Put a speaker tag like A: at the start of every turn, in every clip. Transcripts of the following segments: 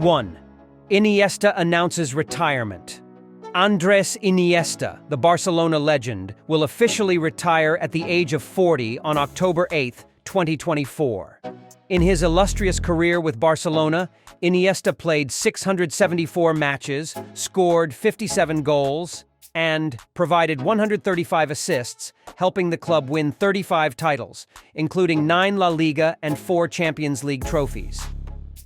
A: 1. Iniesta announces retirement. Andres Iniesta, the Barcelona legend, will officially retire at the age of 40 on October 8, 2024. In his illustrious career with Barcelona, Iniesta played 674 matches, scored 57 goals, and provided 135 assists, helping the club win 35 titles, including 9 La Liga and 4 Champions League trophies.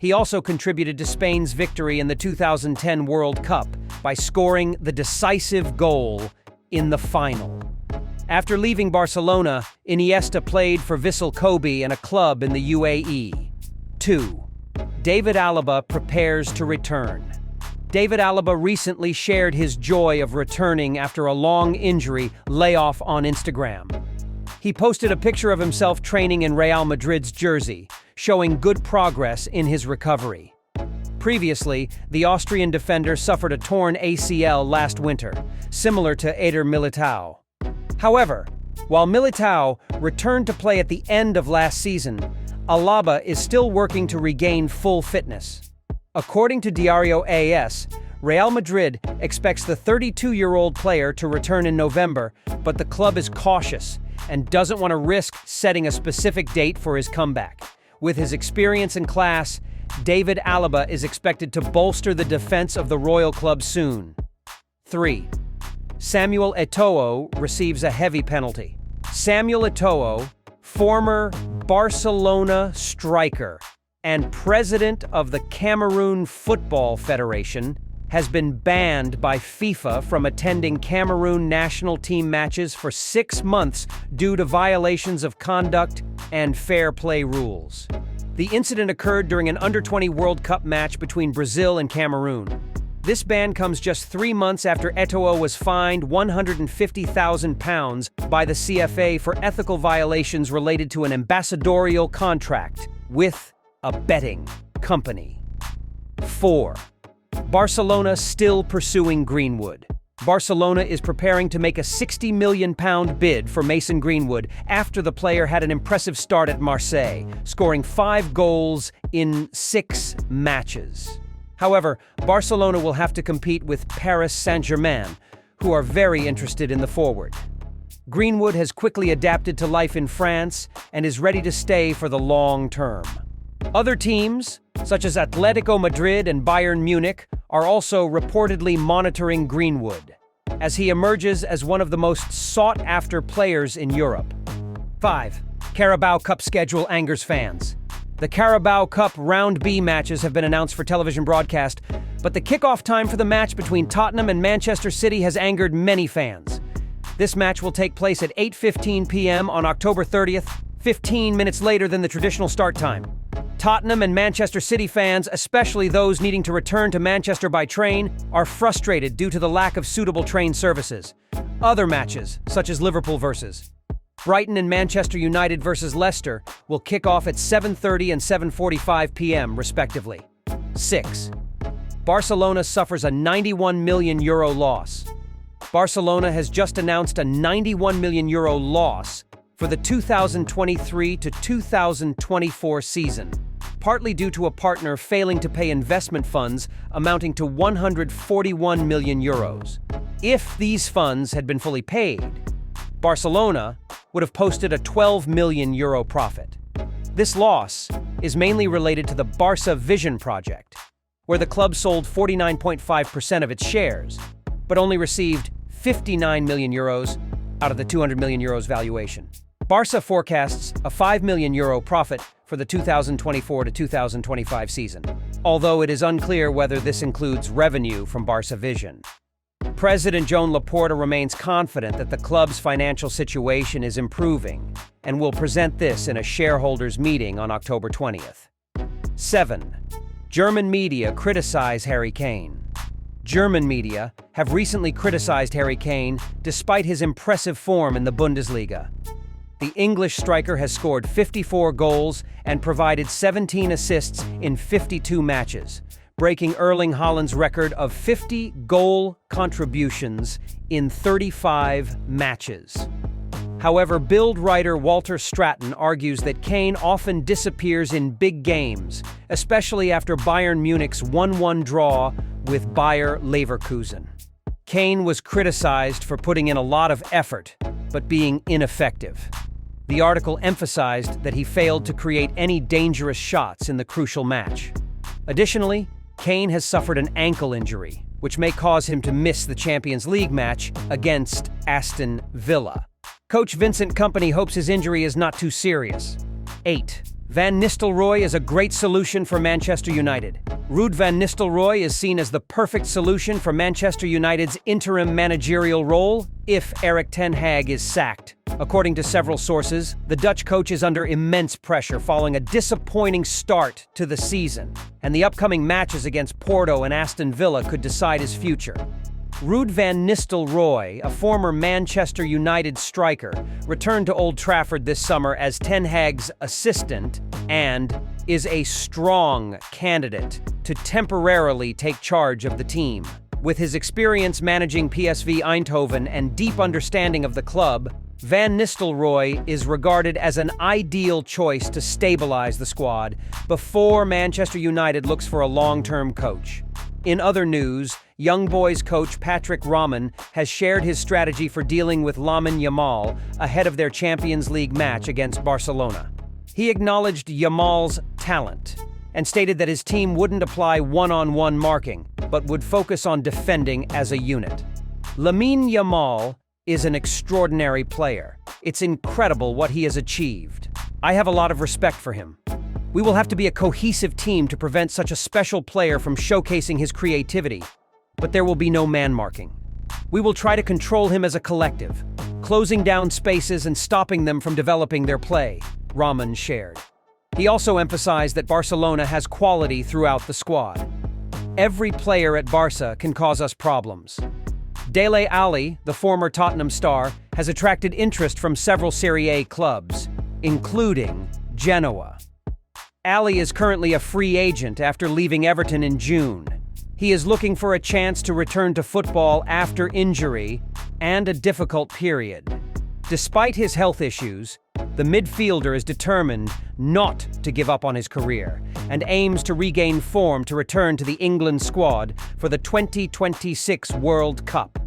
A: He also contributed to Spain's victory in the 2010 World Cup by scoring the decisive goal in the final. After leaving Barcelona, Iniesta played for Vissel Kobe and a club in the UAE. 2. David Alaba prepares to return. David Alaba recently shared his joy of returning after a long injury layoff on Instagram. He posted a picture of himself training in Real Madrid's jersey, showing good progress in his recovery. Previously, the Austrian defender suffered a torn ACL last winter, similar to Eder Militao. However, while Militao returned to play at the end of last season, Alaba is still working to regain full fitness. According to Diario AS, Real Madrid expects the 32-year-old player to return in November, but the club is cautious and doesn't want to risk setting a specific date for his comeback. With his experience and class, David Alaba is expected to bolster the defense of the Royal Club soon. 3. Samuel Etoo receives a heavy penalty. Samuel Etoo, former Barcelona striker and president of the Cameroon Football Federation, has been banned by FIFA from attending Cameroon national team matches for 6 months due to violations of conduct and fair play rules. The incident occurred during an Under-20 World Cup match between Brazil and Cameroon. This ban comes just 3 months after Etoo was fined £150,000 by the CFA for ethical violations related to an ambassadorial contract with a betting company. 4. Barcelona still pursuing Greenwood. Barcelona is preparing to make a £60 million bid for Mason Greenwood after the player had an impressive start at Marseille, scoring 5 goals in 6 matches. However, Barcelona will have to compete with Paris Saint-Germain, who are very interested in the forward. Greenwood has quickly adapted to life in France and is ready to stay for the long term. Other teams, such as Atletico Madrid and Bayern Munich, are also reportedly monitoring Greenwood, as he emerges as one of the most sought-after players in Europe. 5. Carabao Cup schedule angers fans. The Carabao Cup Round B matches have been announced for television broadcast, but the kickoff time for the match between Tottenham and Manchester City has angered many fans. This match will take place at 8:15 p.m. on October 30th, 15 minutes later than the traditional start time. Tottenham and Manchester City fans, especially those needing to return to Manchester by train, are frustrated due to the lack of suitable train services. Other matches, such as Liverpool versus Brighton and Manchester United versus Leicester, will kick off at 7:30 and 7:45 p.m. respectively. 6. Barcelona suffers a €91 million loss. Barcelona has just announced a €91 million loss for the 2023 to 2024 season, partly due to a partner failing to pay investment funds amounting to €141 million. If these funds had been fully paid, Barcelona would have posted a €12 million profit. This loss is mainly related to the Barça Vision project, where the club sold 49.5% of its shares, but only received €59 million out of the €200 million valuation. Barça forecasts a €5 million profit for the 2024 to 2025 season, although it is unclear whether this includes revenue from Barça Vision. President Joan Laporta remains confident that the club's financial situation is improving and will present this in a shareholders' meeting on October 20th. 7. German media criticize Harry Kane. German media have recently criticized Harry Kane despite his impressive form in the Bundesliga. The English striker has scored 54 goals and provided 17 assists in 52 matches, breaking Erling Haaland's record of 50 goal contributions in 35 matches. However, build writer Walter Stratton argues that Kane often disappears in big games, especially after Bayern Munich's 1-1 draw with Bayer Leverkusen. Kane was criticized for putting in a lot of effort, but being ineffective. The article emphasized that he failed to create any dangerous shots in the crucial match. Additionally, Kane has suffered an ankle injury, which may cause him to miss the Champions League match against Aston Villa. Coach Vincent Kompany hopes his injury is not too serious. 8. Van Nistelrooy is a great solution for Manchester United. Ruud van Nistelrooy is seen as the perfect solution for Manchester United's interim managerial role if Erik ten Hag is sacked. According to several sources, the Dutch coach is under immense pressure following a disappointing start to the season, and the upcoming matches against Porto and Aston Villa could decide his future. Ruud van Nistelrooy, a former Manchester United striker, returned to Old Trafford this summer as Ten Hag's assistant and is a strong candidate to temporarily take charge of the team. With his experience managing PSV Eindhoven and deep understanding of the club, Van Nistelrooy is regarded as an ideal choice to stabilize the squad before Manchester United looks for a long-term coach. In other news, Young Boys coach Patrick Rahman has shared his strategy for dealing with Lamine Yamal ahead of their Champions League match against Barcelona. He acknowledged Yamal's talent and stated that his team wouldn't apply one-on-one marking, but would focus on defending as a unit. Lamine Yamal is an extraordinary player. It's incredible what he has achieved. I have a lot of respect for him. We will have to be a cohesive team to prevent such a special player from showcasing his creativity, but there will be no man-marking. We will try to control him as a collective, closing down spaces and stopping them from developing their play, Rahman shared. He also emphasized that Barcelona has quality throughout the squad. Every player at Barca can cause us problems. Dele Alli, the former Tottenham star, has attracted interest from several Serie A clubs, including Genoa. Alli is currently a free agent after leaving Everton in June. He is looking for a chance to return to football after injury and a difficult period. Despite his health issues, the midfielder is determined not to give up on his career and aims to regain form to return to the England squad for the 2026 World Cup.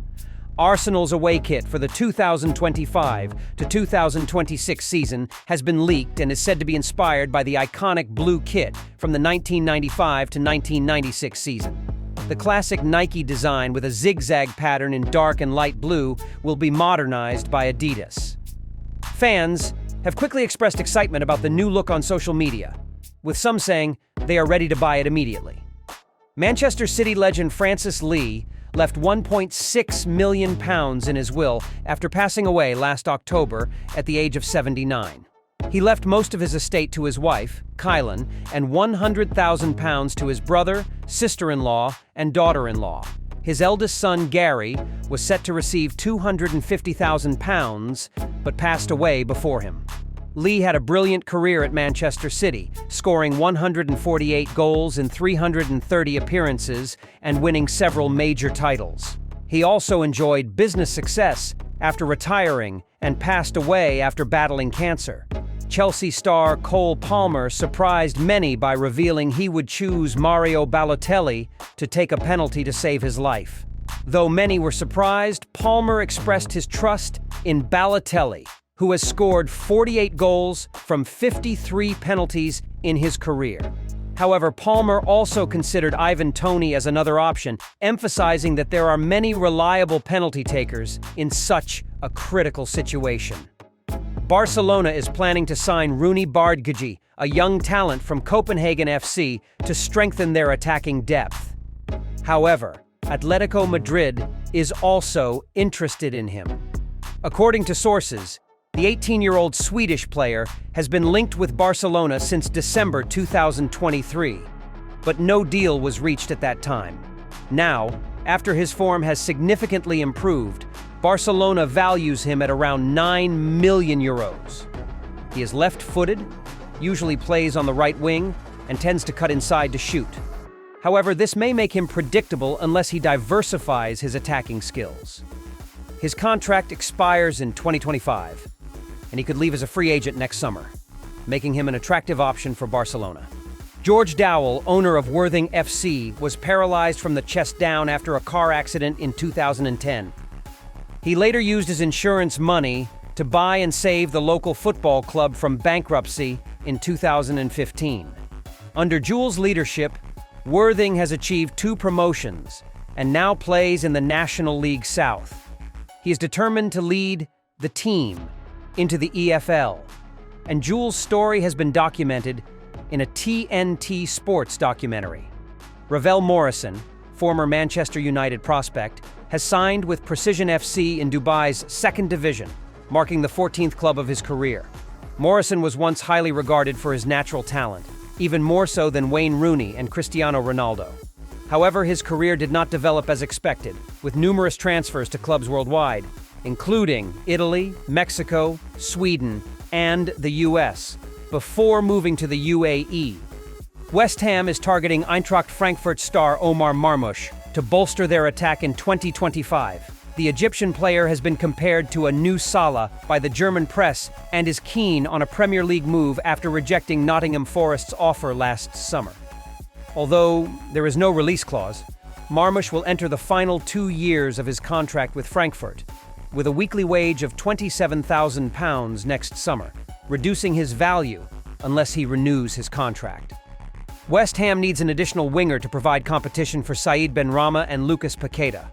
A: Arsenal's away kit for the 2025 to 2026 season has been leaked and is said to be inspired by the iconic blue kit from the 1995 to 1996 season. The classic Nike design with a zigzag pattern in dark and light blue will be modernized by Adidas. Fans have quickly expressed excitement about the new look on social media, with some saying they are ready to buy it immediately. Manchester City legend Francis Lee left £1.6 million in his will after passing away last October at the age of 79. He left most of his estate to his wife, Kylan, and £100,000 to his brother, sister-in-law, and daughter-in-law. His eldest son, Gary, was set to receive £250,000, but passed away before him. Lee had a brilliant career at Manchester City, scoring 148 goals in 330 appearances and winning several major titles. He also enjoyed business success after retiring and passed away after battling cancer. Chelsea star Cole Palmer surprised many by revealing he would choose Mario Balotelli to take a penalty to save his life. Though many were surprised, Palmer expressed his trust in Balotelli, who has scored 48 goals from 53 penalties in his career. However, Palmer also considered Ivan Toney as another option, emphasizing that there are many reliable penalty takers in such a critical situation. Barcelona is planning to sign Rooney Bardghji, a young talent from Copenhagen FC, to strengthen their attacking depth. However, Atletico Madrid is also interested in him. According to sources, the 18-year-old Swedish player has been linked with Barcelona since December 2023, but no deal was reached at that time. Now, after his form has significantly improved, Barcelona values him at around €9 million. He is left-footed, usually plays on the right wing, and tends to cut inside to shoot. However, this may make him predictable unless he diversifies his attacking skills. His contract expires in 2025, and he could leave as a free agent next summer, making him an attractive option for Barcelona. George Dowell, owner of Worthing FC, was paralyzed from the chest down after a car accident in 2010. He later used his insurance money to buy and save the local football club from bankruptcy in 2015. Under Jules' leadership, Worthing has achieved 2 promotions and now plays in the National League South. He is determined to lead the team into the EFL, and Jules' story has been documented in a TNT Sports documentary. Ravel Morrison, former Manchester United prospect, has signed with Precision FC in Dubai's 2nd division, marking the 14th club of his career. Morrison was once highly regarded for his natural talent, even more so than Wayne Rooney and Cristiano Ronaldo. However, his career did not develop as expected, with numerous transfers to clubs worldwide, including Italy, Mexico, Sweden, and the US, before moving to the UAE. West Ham is targeting Eintracht Frankfurt star Omar Marmoush to bolster their attack in 2025. The Egyptian player has been compared to a new Salah by the German press and is keen on a Premier League move after rejecting Nottingham Forest's offer last summer. Although there is no release clause, Marmoush will enter the final 2 years of his contract with Frankfurt, with a weekly wage of £27,000 next summer, reducing his value unless he renews his contract. West Ham needs an additional winger to provide competition for Said Benrahma and Lucas Paqueta.